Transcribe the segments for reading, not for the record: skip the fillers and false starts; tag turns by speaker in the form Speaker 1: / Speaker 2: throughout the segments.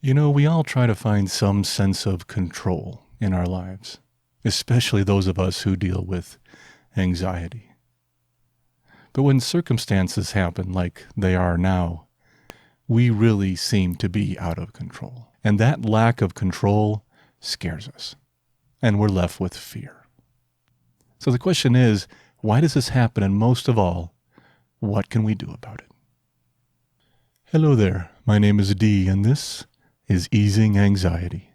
Speaker 1: We all try to find some sense of control in our lives, especially those of us who deal with anxiety. But when circumstances happen like they are now, we really seem to be out of control. And that lack of control scares us, and we're left with fear. So the question is, why does this happen? And most of all, what can we do about it? Hello there, my name is Dee, and this is Easing Anxiety.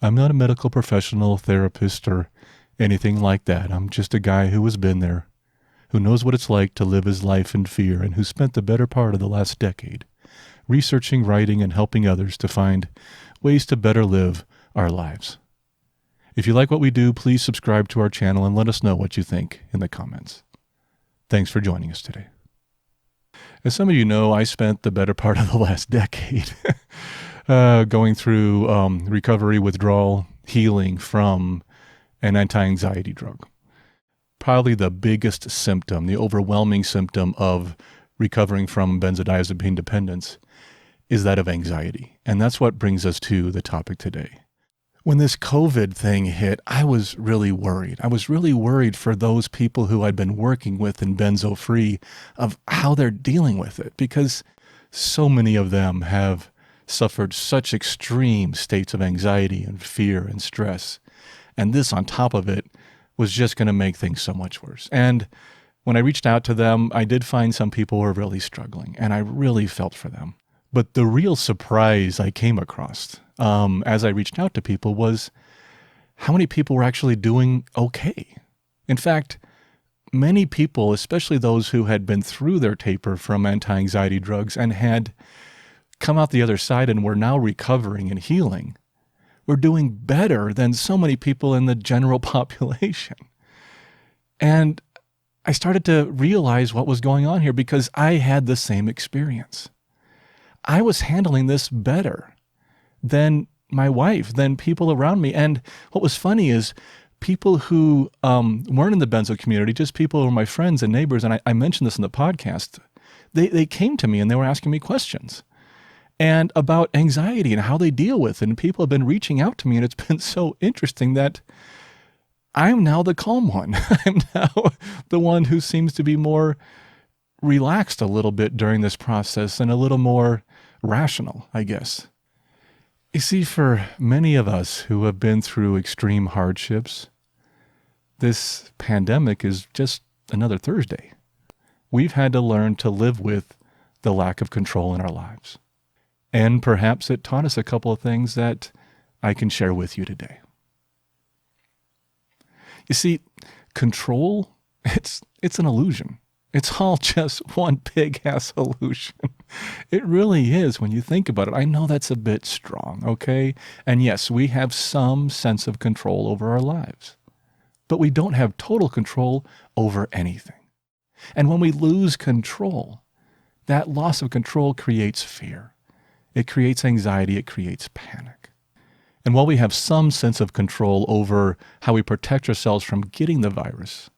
Speaker 1: I'm not a medical professional, therapist, or anything like that. I'm just a guy who has been there, who knows what it's like to live his life in fear, and who spent the better part of the last decade researching, writing, and helping others to find ways to better live our lives. If you like what we do, please subscribe to our channel and let us know what you think in the comments. Thanks for joining us today. As some of you know, I spent the better part of the last decade going through recovery, withdrawal, healing from an anti-anxiety drug. Probably the biggest symptom, the overwhelming symptom of recovering from benzodiazepine dependence is that of anxiety. And that's what brings us to the topic today. When this COVID thing hit, I was really worried. I was really worried for those people who I'd been working with in benzo-free of how they're dealing with it, because so many of them have suffered such extreme states of anxiety and fear and stress. And this on top of it was just going to make things so much worse. And when I reached out to them, I did find some people were really struggling, and I really felt for them. But the real surprise I came across as I reached out to people was how many people were actually doing okay. In fact, many people, especially those who had been through their taper from anti-anxiety drugs and had come out the other side and were now recovering and healing, were doing better than so many people in the general population. And I started to realize what was going on here because I had the same experience. I was handling this better than my wife, than people around me. And what was funny is people who weren't in the benzo community, just people who were my friends and neighbors, and I mentioned this in the podcast, they came to me and they were asking me questions and about anxiety and how they deal with it. And people have been reaching out to me, and it's been so interesting that I'm now the calm one. I'm now the one who seems to be more relaxed a little bit during this process and a little more rational, I guess. You see, for many of us who have been through extreme hardships, this pandemic is just another Thursday. We've had to learn to live with the lack of control in our lives. And perhaps it taught us a couple of things that I can share with you today. You see, control, it's an illusion. It's all just one big-ass illusion. It really is when you think about it. I know that's a bit strong, okay? And yes, we have some sense of control over our lives. But we don't have total control over anything. And when we lose control, that loss of control creates fear. It creates anxiety. It creates panic. And while we have some sense of control over how we protect ourselves from getting the virus,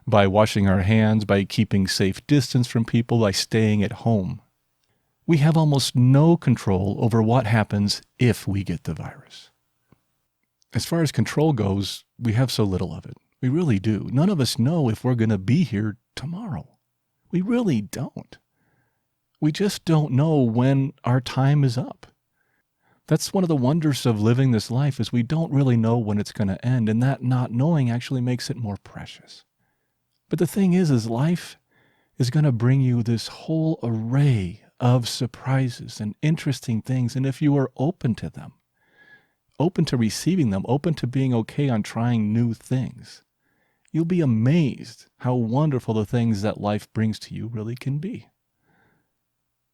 Speaker 1: by washing our hands, by keeping safe distance from people, by staying at home, we have almost no control over what happens if we get the virus. As far as control goes, we have so little of it. We really do. None of us know if we're going to be here tomorrow. We really don't. We just don't know when our time is up. That's one of the wonders of living this life, is we don't really know when it's going to end, and that not knowing actually makes it more precious. But the thing is life is going to bring you this whole array of surprises and interesting things. And if you are open to them, open to receiving them, open to being okay on trying new things, you'll be amazed how wonderful the things that life brings to you really can be.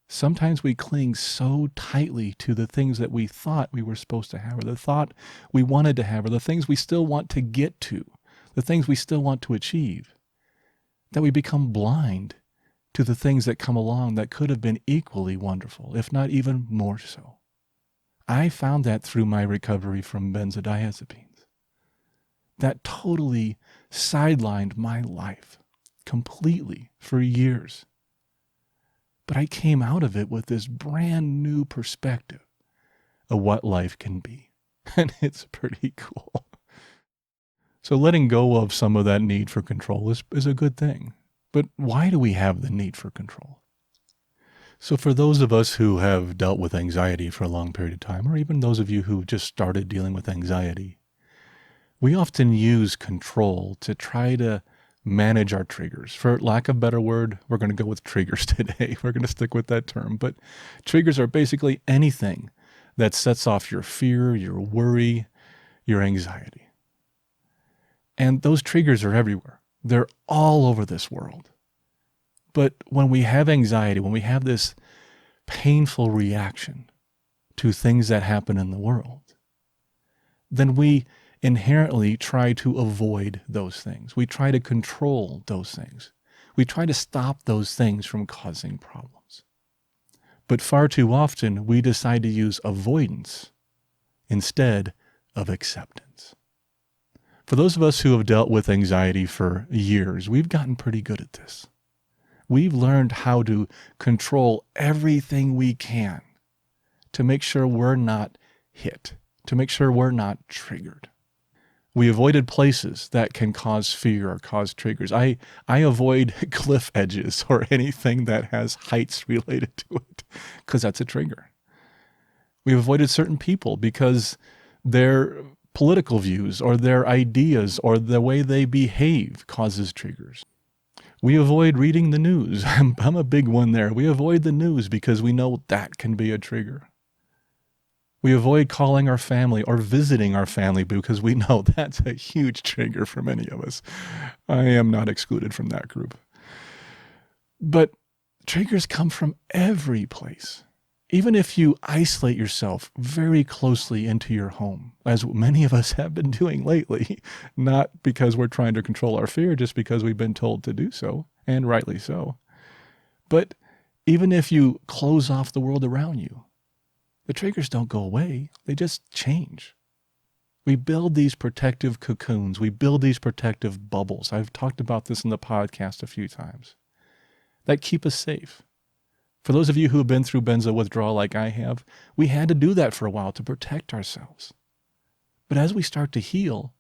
Speaker 1: Sometimes we cling so tightly to the things that we thought we were supposed to have, or the thought we wanted to have, or the things we still want to get to, the things we still want to achieve, that we become blind to the things that come along that could have been equally wonderful, if not even more so. I found that through my recovery from benzodiazepines. That totally sidelined my life completely for years. But I came out of it with this brand new perspective of what life can be. And it's pretty cool. So letting go of some of that need for control is a good thing. But why do we have the need for control? So for those of us who have dealt with anxiety for a long period of time, or even those of you who just started dealing with anxiety, we often use control to try to manage our triggers. For lack of a better word, we're going to go with triggers today. We're going to stick with that term. But triggers are basically anything that sets off your fear, your worry, your anxiety. And those triggers are everywhere. They're all over this world. But when we have anxiety, when we have this painful reaction to things that happen in the world, then we inherently try to avoid those things. We try to control those things. We try to stop those things from causing problems. But far too often, we decide to use avoidance instead of acceptance. For those of us who have dealt with anxiety for years, we've gotten pretty good at this. We've learned how to control everything we can to make sure we're not hit, to make sure we're not triggered. We avoided places that can cause fear or cause triggers. I avoid cliff edges or anything that has heights related to it because that's a trigger. We avoided certain people because their political views or their ideas or the way they behave causes triggers. We avoid reading the news. I'm a big one there. We avoid the news because we know that can be a trigger. We avoid calling our family or visiting our family because we know that's a huge trigger for many of us. I am not excluded from that group. But triggers come from every place. Even if you isolate yourself very closely into your home, as many of us have been doing lately, not because we're trying to control our fear, just because we've been told to do so, and rightly so. But even if you close off the world around you, the triggers don't go away, they just change. We build these protective cocoons, we build these protective bubbles. I've talked about this in the podcast a few times, that keep us safe. For those of you who have been through benzo withdrawal like I have, we had to do that for a while to protect ourselves. But as we start to heal,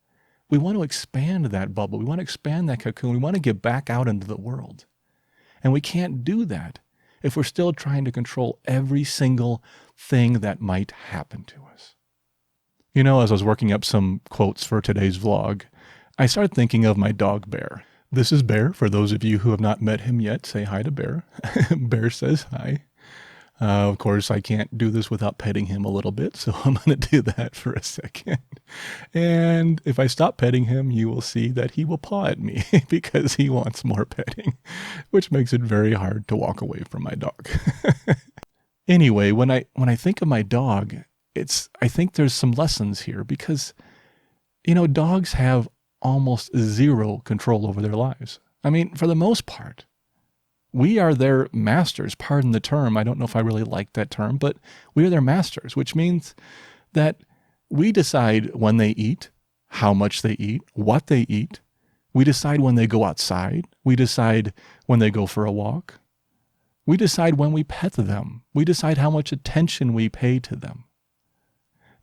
Speaker 1: we want to expand that bubble. We want to expand that cocoon. We want to get back out into the world. And we can't do that if we're still trying to control every single thing that might happen to us. You know, as I was working up some quotes for today's vlog, I started thinking of my dog Bear. This is Bear. For those of you who have not met him yet, say hi to Bear. Bear says hi. Of course, I can't do this without petting him a little bit, so I'm going to do that for a second. And if I stop petting him, you will see that he will paw at me because he wants more petting, which makes it very hard to walk away from my dog. Anyway, when I think of my dog, I think there's some lessons here because, you know, dogs have almost zero control over their lives. I mean, for the most part, we are their masters. Pardon the term. I don't know if I really like that term, but we are their masters, which means that we decide when they eat, how much they eat, what they eat. We decide when they go outside. We decide when they go for a walk. We decide when we pet them. We decide how much attention we pay to them.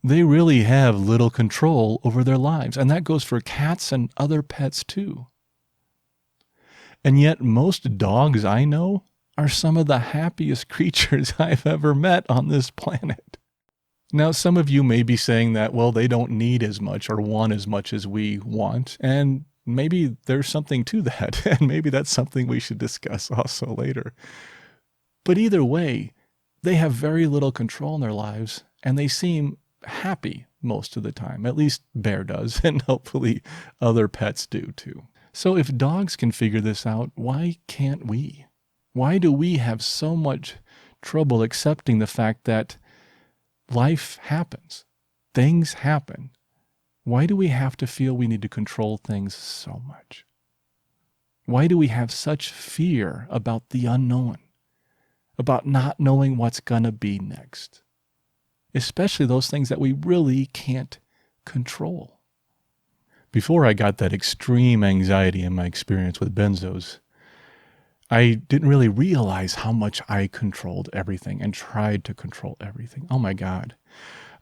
Speaker 1: They really have little control over their lives, and that goes for cats and other pets too. And yet most dogs I know are some of the happiest creatures I've ever met on this planet. Now, some of you may be saying that, well, they don't need as much or want as much as we want, and maybe there's something to that, and maybe that's something we should discuss also later. But either way, they have very little control in their lives, and they seem happy most of the time. At least Bear does, and hopefully other pets do too. So if dogs can figure this out, why can't we? Why do we have so much trouble accepting the fact that life happens? Things happen. Why do we have to feel we need to control things so much? Why do we have such fear about the unknown? About not knowing what's gonna be next? Especially those things that we really can't control. Before I got that extreme anxiety in my experience with benzos, I didn't really realize how much I controlled everything and tried to control everything. Oh my God.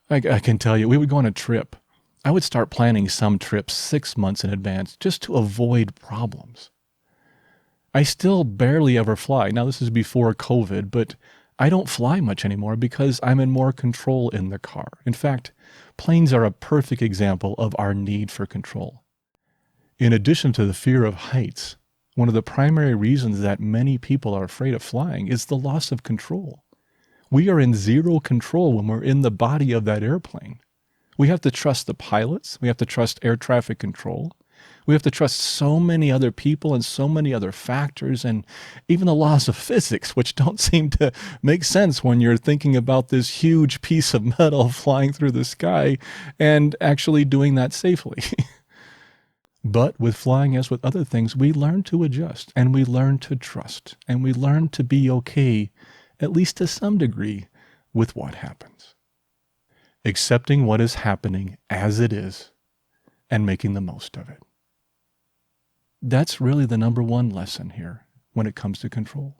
Speaker 1: I can tell you, we would go on a trip. I would start planning some trips 6 months in advance just to avoid problems. I still barely ever fly. Now, this is before COVID, but I don't fly much anymore because I'm in more control in the car. In fact, planes are a perfect example of our need for control. In addition to the fear of heights, one of the primary reasons that many people are afraid of flying is the loss of control. We are in zero control when we're in the body of that airplane. We have to trust the pilots. We have to trust air traffic control. We have to trust so many other people and so many other factors, and even the laws of physics, which don't seem to make sense when you're thinking about this huge piece of metal flying through the sky and actually doing that safely. But with flying, as with other things, we learn to adjust, and we learn to trust, and we learn to be okay, at least to some degree, with what happens. Accepting what is happening as it is and making the most of it. That's really the number one lesson here when it comes to control.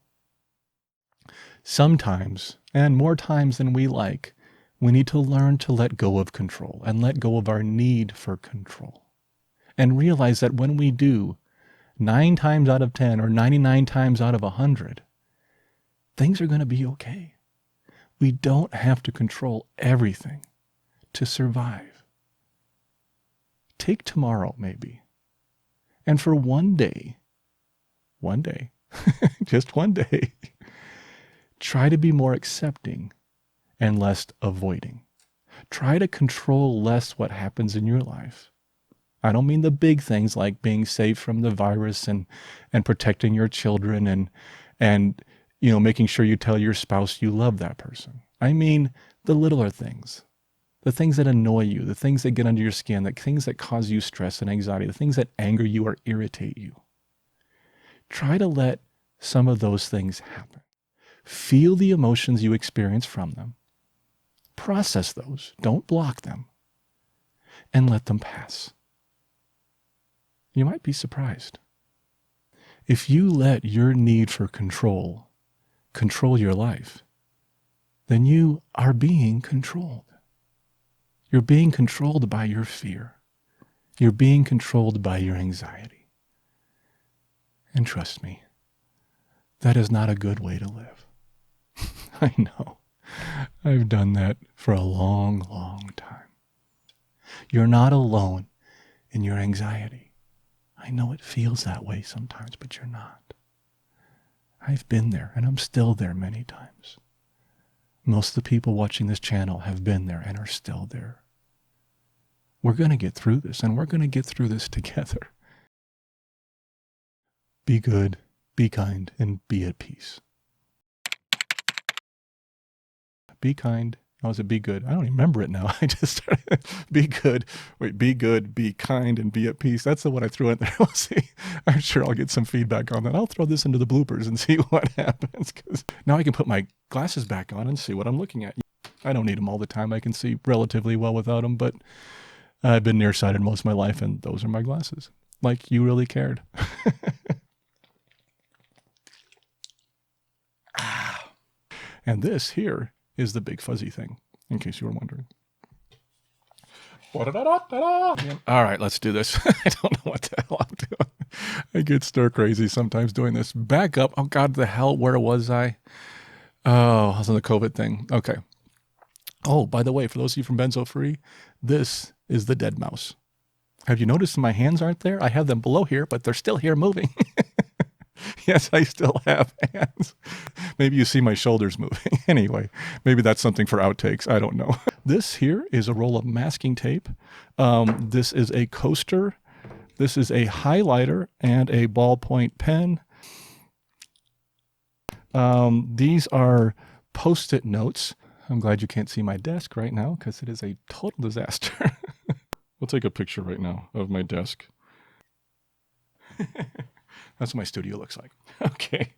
Speaker 1: Sometimes, and more times than we like, we need to learn to let go of control and let go of our need for control. And realize that when we do, 9 times out of 10 or 99 times out of 100, things are going to be okay. We don't have to control everything to survive. Take tomorrow, maybe. And for one day, just one day, try to be more accepting and less avoiding. Try to control less what happens in your life. I don't mean the big things like being safe from the virus and protecting your children and making sure you tell your spouse you love that person. I mean the littler things. The things that annoy you, the things that get under your skin, the things that cause you stress and anxiety, the things that anger you or irritate you. Try to let some of those things happen. Feel the emotions you experience from them. Process those. Don't block them. And let them pass. You might be surprised. If you let your need for control your life, then you are being controlled. You're being controlled by your fear. You're being controlled by your anxiety. And trust me, that is not a good way to live. I know. I've done that for a long, long time. You're not alone in your anxiety. I know it feels that way sometimes, but you're not. I've been there, and I'm still there many times. Most of the people watching this channel have been there and are still there. We're going to get through this, and we're going to get through this together. Be good, be kind, and be at peace. Be kind. Oh, is it be good? I don't even remember it now. I just started. Be good. Wait, be good, be kind, and be at peace. That's the one I threw in there. We'll see. I'm sure I'll get some feedback on that. I'll throw this into the bloopers and see what happens. Because now I can put my glasses back on and see what I'm looking at. I don't need them all the time. I can see relatively well without them, but I've been nearsighted most of my life, and those are my glasses. Like you really cared. And this here is the big fuzzy thing, in case you were wondering. All right, let's do this. I don't know what the hell I'm doing. I get stir crazy sometimes doing this. Back up. Oh, God, the hell, where was I? Oh, I was on the COVID thing. Okay. Oh, by the way, for those of you from Benzo Free, this is the dead mouse. Have you noticed my hands aren't there? I have them below here, but they're still here moving. Yes, I still have hands. Maybe you see my shoulders moving. Anyway, maybe that's something for outtakes. I don't know. This here is a roll of masking tape. This is a coaster. This is a highlighter and a ballpoint pen. These are Post-it notes. I'm glad you can't see my desk right now because it is a total disaster. We'll take a picture right now of my desk. That's what my studio looks like. Okay.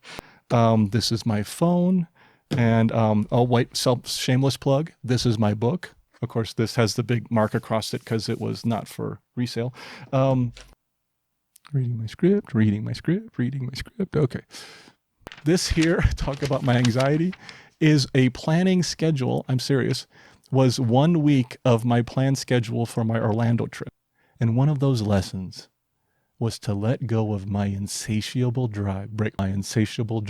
Speaker 1: This is my phone, and I'll wipe shameless plug. This is my book. Of course, this has the big mark across it because it was not for resale. Reading my script. Okay. This here, talk about my anxiety, is a planning schedule. I'm serious. was 1 week of my planned schedule for my Orlando trip. And one of those lessons was to let go of my insatiable drive, break my insatiable,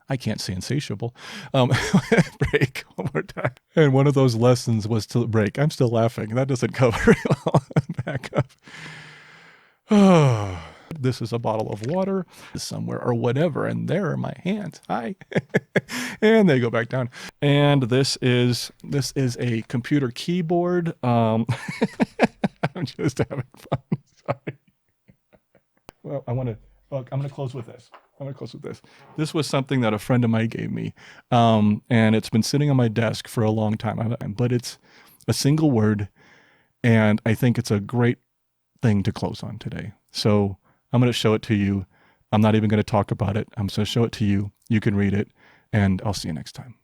Speaker 1: I can't say insatiable. Break one more time. And one of those lessons was to break. I'm still laughing. That doesn't cover it well. Back up. Oh, this is a bottle of water somewhere or whatever. And there are my hands. Hi. And they go back down. And this is a computer keyboard. I'm just having fun. Sorry. Well, I'm going to close with this. This was something that a friend of mine gave me, and it's been sitting on my desk for a long time, but it's a single word, and I think it's a great thing to close on today. So I'm going to show it to you. I'm not even going to talk about it. I'm just going to show it to you. You can read it, and I'll see you next time.